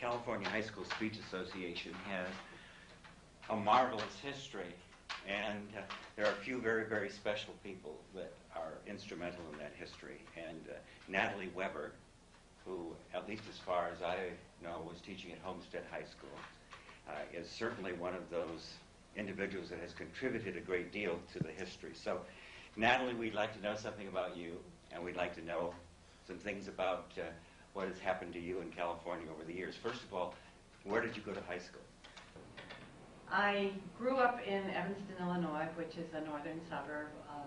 California High School Speech Association has a marvelous history, and there are a few very, very special people that are instrumental in that history. And Natalie Weber, who, at least as far as I know, was teaching at Homestead High School, is certainly one of those individuals that has contributed a great deal to the history. So, Natalie, we'd like to know something about you, and we'd like to know some things about what has happened to you in California over the years. First of all, where did you go to high school? I grew up in Evanston, Illinois, which is a northern suburb of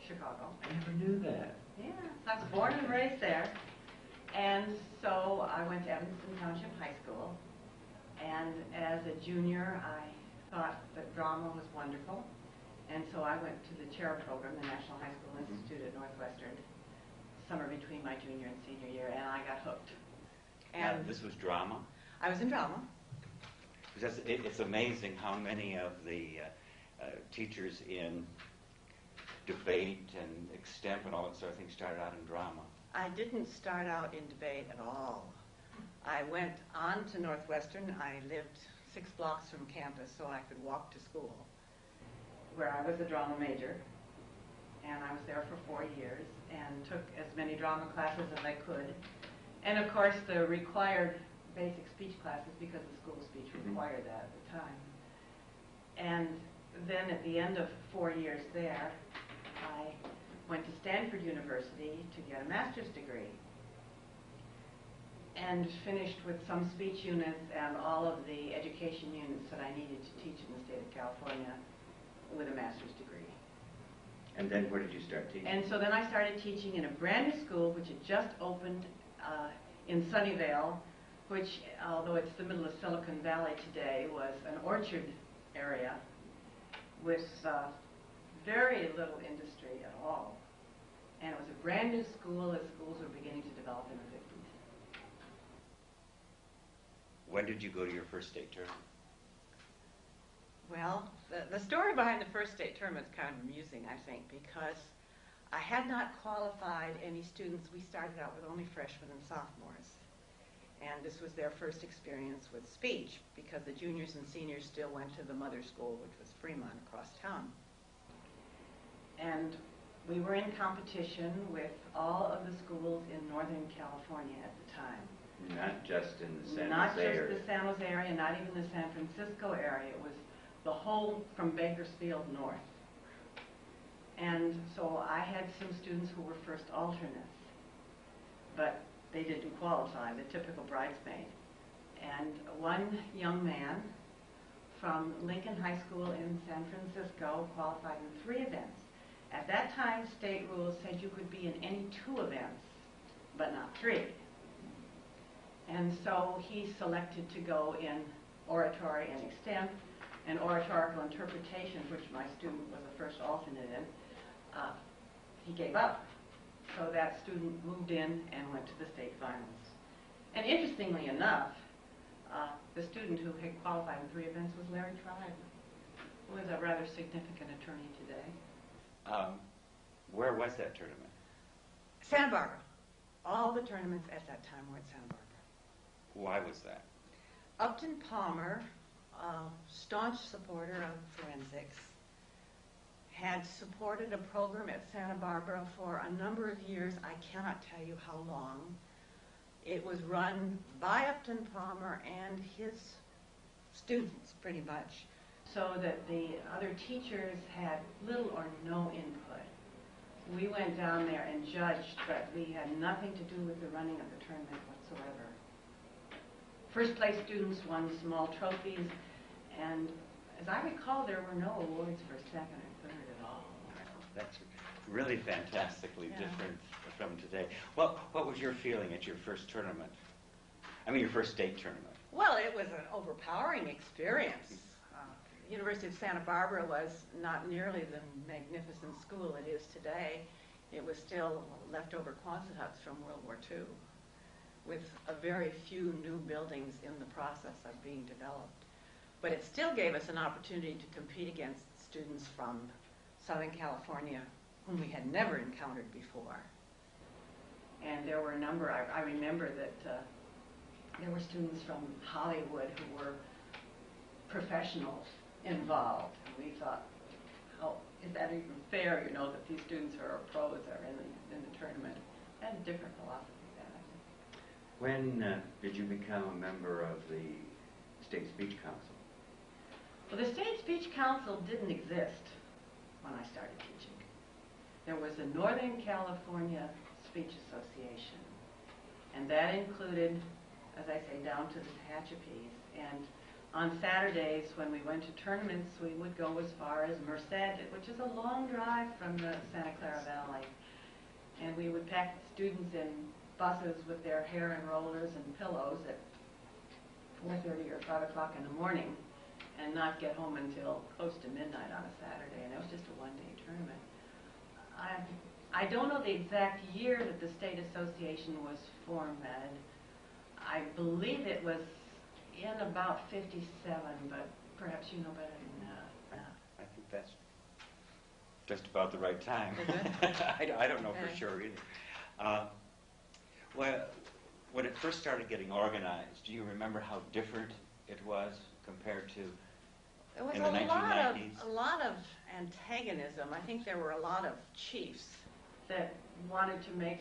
Chicago. I never knew that. Yeah, so I was born and raised there. And so I went to Evanston Township High School. And as a junior, I thought that drama was wonderful. And so I went to the chair program, the National High School Institute at Northwestern, summer between my junior and senior year, and I got hooked. And this was drama? I was in drama. It's amazing how many of the teachers in debate and extemp and all that sort of thing started out in drama. I didn't start out in debate at all. I went on to Northwestern. I lived 6 blocks from campus so I could walk to school, where I was a drama major. And I was there for 4 years and took as many drama classes as I could. And of course the required basic speech classes, because the school speech required that at the time. And then at the end of 4 years there, I went to Stanford University to get a master's degree and finished with some speech units and all of the education units that I needed to teach in the state of California with a master's degree. And then where did you start teaching? And so then I started teaching in a brand new school which had just opened in Sunnyvale, which, although it's the middle of Silicon Valley today, was an orchard area with very little industry at all. And it was a brand new school as schools were beginning to develop in the 50s. When did you go to your first state tournament? Well, the story behind the first state tournament is kind of amusing, I think, because I had not qualified any students. We started out with only freshmen and sophomores. And this was their first experience with speech, because the juniors and seniors still went to the mother school, which was Fremont across town. And we were in competition with all of the schools in Northern California at the time. Not just in the San Jose area. Not just the San Jose area, not even the San Francisco area. It was the whole from Bakersfield north. And so I had some students who were first alternates, but they didn't qualify, the typical bridesmaid. And one young man from Lincoln High School in San Francisco qualified in 3 events. At that time, state rules said you could be in any 2 events, but not 3. And so he selected to go in oratory and extemp and oratorical interpretation, which my student was the first alternate in. He gave up. So that student moved in and went to the state finals. And interestingly enough, the student who had qualified in 3 events was Larry Tribe, who is a rather significant attorney today. Where was that tournament? Santa Barbara. All the tournaments at that time were at Santa Barbara. Why was that? Upton Palmer, a staunch supporter of forensics, had supported a program at Santa Barbara for a number of years. I cannot tell you how long. It was run by Upton Palmer and his students, pretty much, so that the other teachers had little or no input. We went down there and judged, but we had nothing to do with the running of the tournament whatsoever. First place students won small trophies, and as I recall, there were no awards for second or third at all. That's really fantastically different from today. Well, what was your feeling at your first tournament? I mean, your first state tournament. Well, it was an overpowering experience. University of Santa Barbara was not nearly the magnificent school it is today. It was still leftover Quonset huts from World War II, with a very few new buildings in the process of being developed. But it still gave us an opportunity to compete against students from Southern California whom we had never encountered before. And there were a number, I remember that there were students from Hollywood who were professionals involved. And we thought, how is that even fair, you know, that these students who are pros are in the tournament? Had a different philosophy than I think. When did you become a member of the State Speech Council? Well, the State Speech Council didn't exist when I started teaching. There was the Northern California Speech Association, and that included, as I say, down to the Tehachapi's. And on Saturdays, when we went to tournaments, we would go as far as Merced, which is a long drive from the Santa Clara Valley. And we would pack students in buses with their hair in rollers and pillows at 4:30 or 5 o'clock in the morning and not get home until close to midnight on a Saturday. And it was just a one-day tournament. I don't know the exact year that the State Association was formed. I believe it was in about 57, but perhaps you know better than that. I think that's just about the right time. I don't know for sure either. Well, when it first started getting organized, do you remember how different it was compared to There was in the 1990s? a lot of antagonism. I think there were a lot of chiefs that wanted to make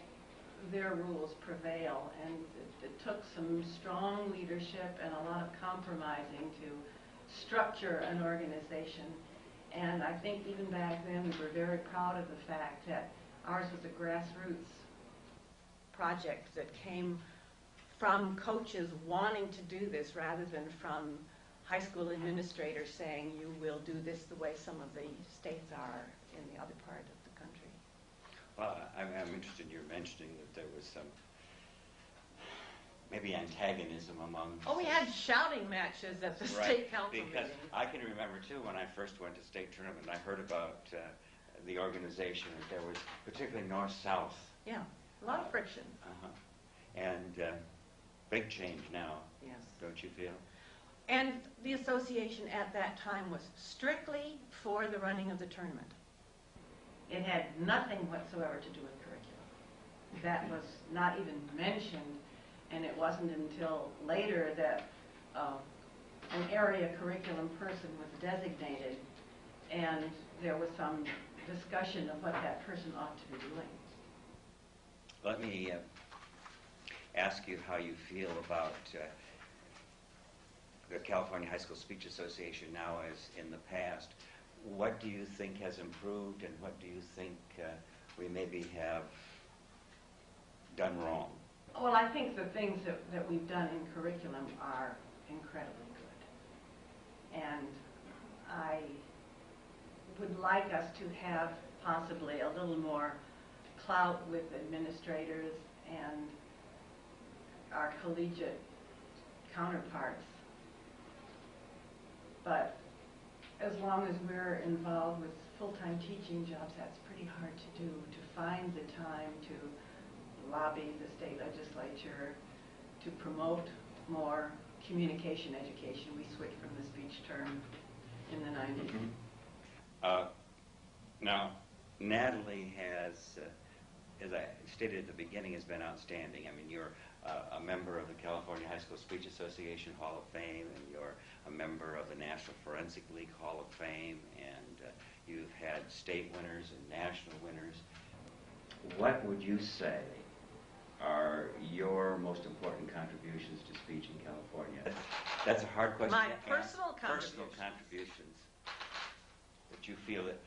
their rules prevail, and it took some strong leadership and a lot of compromising to structure an organization. And I think even back then we were very proud of the fact that ours was a grassroots project that came from coaches wanting to do this rather than from high school administrators saying you will do this the way some of the states are in the other part of the country. Well, I'm interested in your mentioning that there was some maybe antagonism among... Oh, we had shouting matches at the state council because meeting. I can remember, too, when I first went to state tournament, I heard about the organization, that there was particularly north-south. Yeah, a lot of friction. And big change now, Yes. don't you feel? And the association at that time was strictly for the running of the tournament. It had nothing whatsoever to do with curriculum. That was not even mentioned, and it wasn't until later that an area curriculum person was designated, and there was some discussion of what that person ought to be doing. Let me ask you how you feel about the California High School Speech Association now as in the past. What do you think has improved, and what do you think we maybe have done wrong? Well, I think the things that we've done in curriculum are incredibly good. And I would like us to have possibly a little more clout with administrators and our collegiate counterparts. But as long as we're involved with full-time teaching jobs, that's pretty hard to do, to find the time to lobby the state legislature to promote more communication education. We switched from the speech term in the 90s. Now, Natalie has, as I stated at the beginning, has been outstanding. I mean, you're a member of the California High School Speech Association Hall of Fame, and you're a member of the National Forensic League Hall of Fame, and you've had state winners and national winners. What would you say are your most important contributions to speech in California? That's a hard question. My to ask. personal Personal contributions that you feel that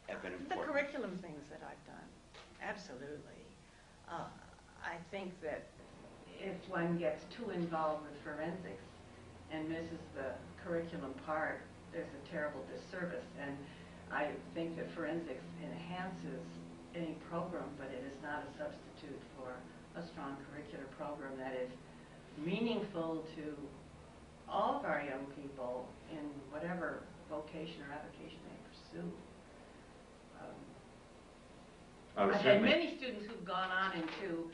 have been important. The curriculum things that I've done, absolutely. I think that If one gets too involved with forensics and misses the curriculum part, there's a terrible disservice. And I think that forensics enhances any program, but it is not a substitute for a strong curricular program that is meaningful to all of our young people in whatever vocation or avocation they pursue. I've had many students who've gone on into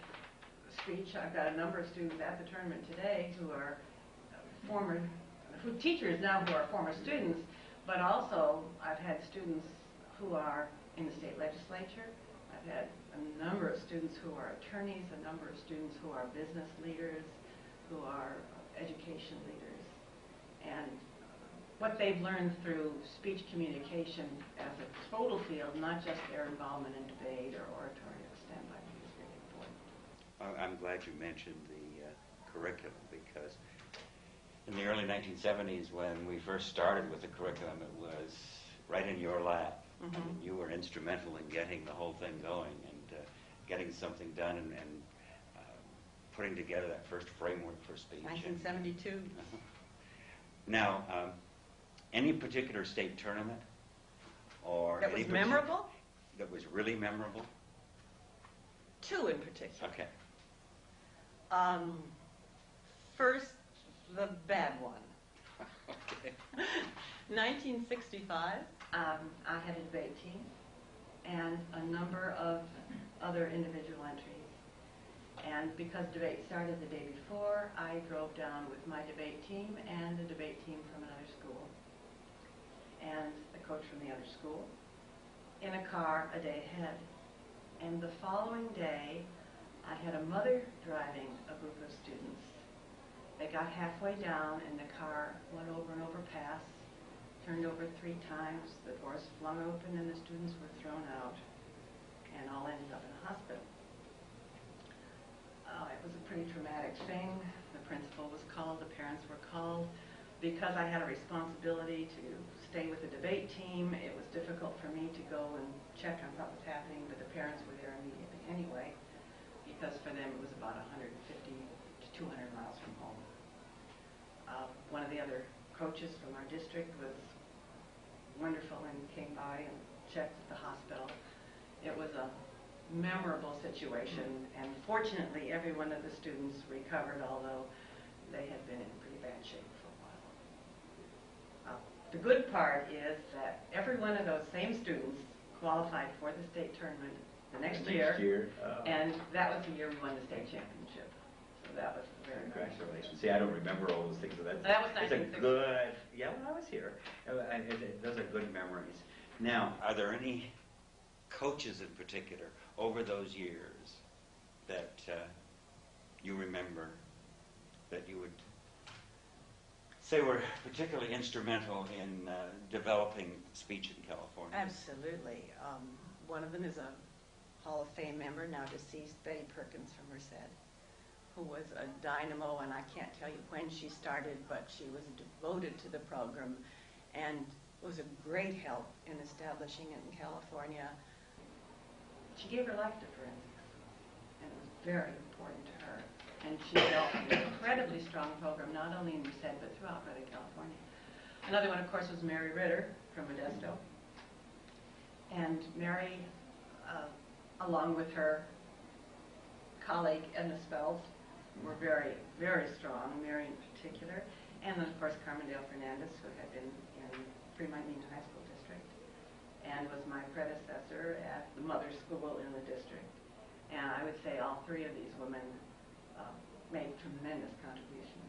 speech. I've got a number of students at the tournament today who are teachers now who are former students, but also I've had students who are in the state legislature. I've had a number of students who are attorneys, a number of students who are business leaders, who are education leaders and what they've learned through speech communication as a total field, not just their involvement in debate or oratory extent, I think is really important. I'm glad you mentioned the curriculum, because in the early 1970s, when we first started with the curriculum, it was right in your lap. Mm-hmm. I mean, you were instrumental in getting the whole thing going and getting something done and putting together that first framework for speech. 1972. Now, any particular state tournament or That was memorable? That was really memorable? Two in particular. Okay. First, the bad one. Okay. 1965. I had a debate team and a number of other individual entries. And because debate started the day before, I drove down with my debate team and a debate team from another school and a coach from the other school in a car a day ahead. And the following day, I had a mother driving a group of students. They got halfway down and the car went over an overpass, turned over 3 times, the doors flung open and the students were thrown out and all ended up in a hospital. It was a pretty traumatic thing. The principal was called, the parents were called. Because I had a responsibility to stay with the debate team, it was difficult for me to go and check on what was happening, but the parents were there immediately anyway, because for them it was about 150 to 200 miles from home. One of the other coaches from our district was wonderful and came by and checked at the hospital. It was a memorable situation, and fortunately every one of the students recovered, although they had been in pretty bad shape for a while. The good part is that every one of those same students qualified for the state tournament the next year. And that was the year we won the state championship. So that was very nice. Congratulations. See, I don't remember all those things. So That was it's a 1960. good, yeah, well, I was here. Those are good memories. Now, are there any coaches in particular over those years that you remember that you would say were particularly instrumental in developing speech in California? Absolutely. One of them is a Hall of Fame member, now deceased, Betty Perkins from Merced, who was a dynamo, and I can't tell you when she started, but she was devoted to the program and was a great help in establishing it in California. She gave her life to forensics, and it was very important to her. And she built an incredibly strong program, not only in Merced, but throughout Northern California. Another one, of course, was Mary Ritter from Modesto. And Mary, along with her colleague Edna Spells, were very, very strong, Mary in particular. And then, of course, Carmendale Fernandez, who had been in Fremont Union High School District and was my predecessor at the mother school in the district. And I would say all 3 of these women made tremendous contributions